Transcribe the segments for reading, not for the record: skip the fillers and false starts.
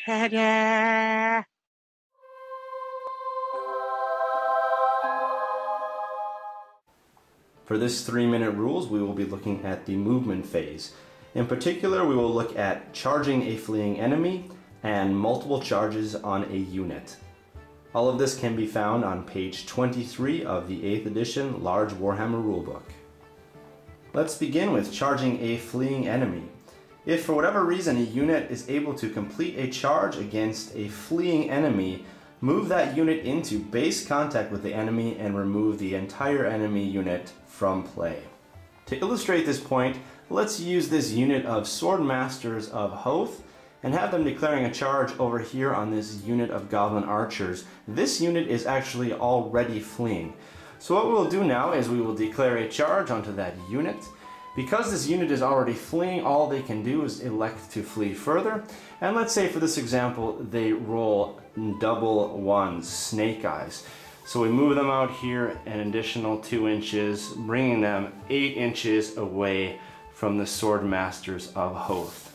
Cheide. For this 3-minute rules, we will be looking at the movement phase. In particular, we will look at charging a fleeing enemy and multiple charges on a unit. All of this can be found on page 23 of the 8th edition Large Warhammer Rulebook. Let's begin with charging a fleeing enemy. If for whatever reason a unit is able to complete a charge against a fleeing enemy, move that unit into base contact with the enemy and remove the entire enemy unit from play. To illustrate this point, let's use this unit of Swordmasters of Achaidh and have them declaring a charge over here on this unit of Goblin Archers. This unit is actually already fleeing. So what we'll do now is we will declare a charge onto that unit. Because this unit is already fleeing, all they can do is elect to flee further. And let's say for this example, they roll double ones, snake eyes. So we move them out here an additional 2 inches, bringing them 8 inches away from the Swordmasters of Achaidh.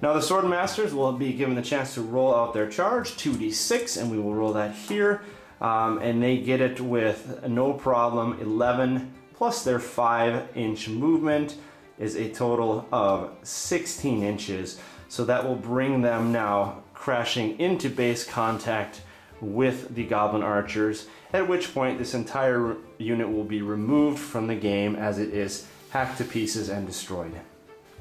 Now the Swordmasters will be given the chance to roll out their charge, 2d6, and we will roll that here. And they get it with no problem. 11 plus their 5-inch movement is a total of 16 inches. So that will bring them now crashing into base contact with the Goblin Archers, at which point this entire unit will be removed from the game as it is hacked to pieces and destroyed.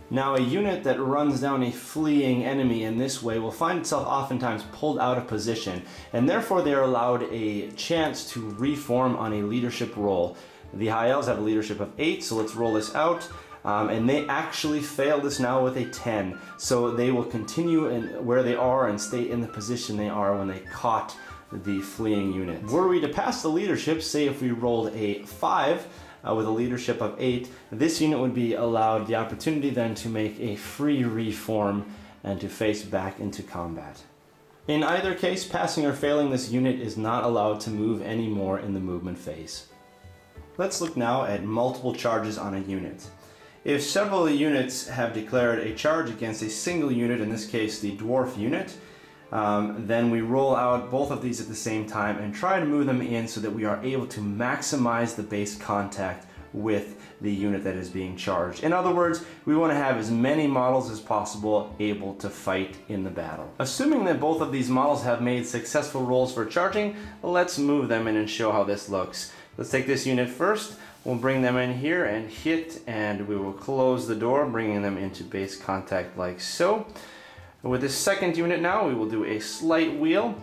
Now a unit that runs down a fleeing enemy in this way will find itself oftentimes pulled out of position, and therefore they are allowed a chance to reform on a leadership roll. The High Elves have a leadership of 8, so let's roll this out. And they actually fail this now with a 10, so they will continue where they are and stay in the position they are when they caught the fleeing unit. Were we to pass the leadership, say if we rolled a 5, with a leadership of 8, this unit would be allowed the opportunity then to make a free reform and to face back into combat. In either case, passing or failing this unit is not allowed to move anymore in the movement phase. Let's look now at multiple charges on a unit. If several units have declared a charge against a single unit, in this case the dwarf unit, then we roll out both of these at the same time and try to move them in so that we are able to maximize the base contact with the unit that is being charged. In other words, we want to have as many models as possible able to fight in the battle. Assuming that both of these models have made successful rolls for charging, let's move them in and show how this looks. Let's take this unit first. We'll bring them in here and hit, and we will close the door, bringing them into base contact like so. With this second unit now, we will do a slight wheel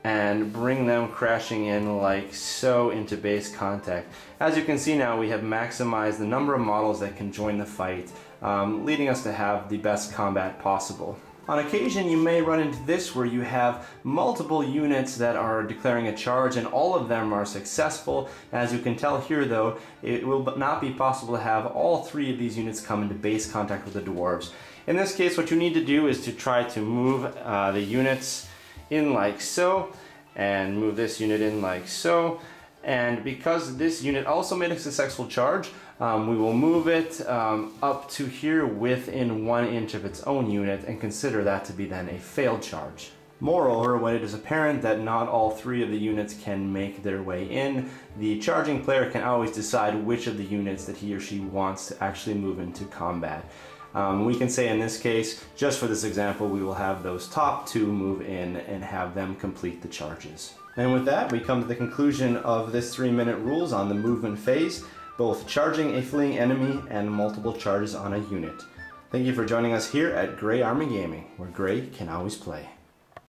and bring them crashing in like so into base contact. As you can see now, we have maximized the number of models that can join the fight, leading us to have the best combat possible. On occasion, you may run into this where you have multiple units that are declaring a charge and all of them are successful. As you can tell here though, it will not be possible to have all 3 of these units come into base contact with the dwarves. In this case, what you need to do is to try to move the units in like so, and move this unit in like so. And because this unit also made a successful charge, we will move it up to here within 1 inch of its own unit and consider that to be then a failed charge. Moreover, when it is apparent that not all 3 of the units can make their way in, the charging player can always decide which of the units that he or she wants to actually move into combat. We can say in this case, just for this example, we will have those top 2 move in and have them complete the charges. And with that, we come to the conclusion of this 3-minute rules on the movement phase, both charging a fleeing enemy and multiple charges on a unit. Thank you for joining us here at Grey Army Gaming, where Grey can always play.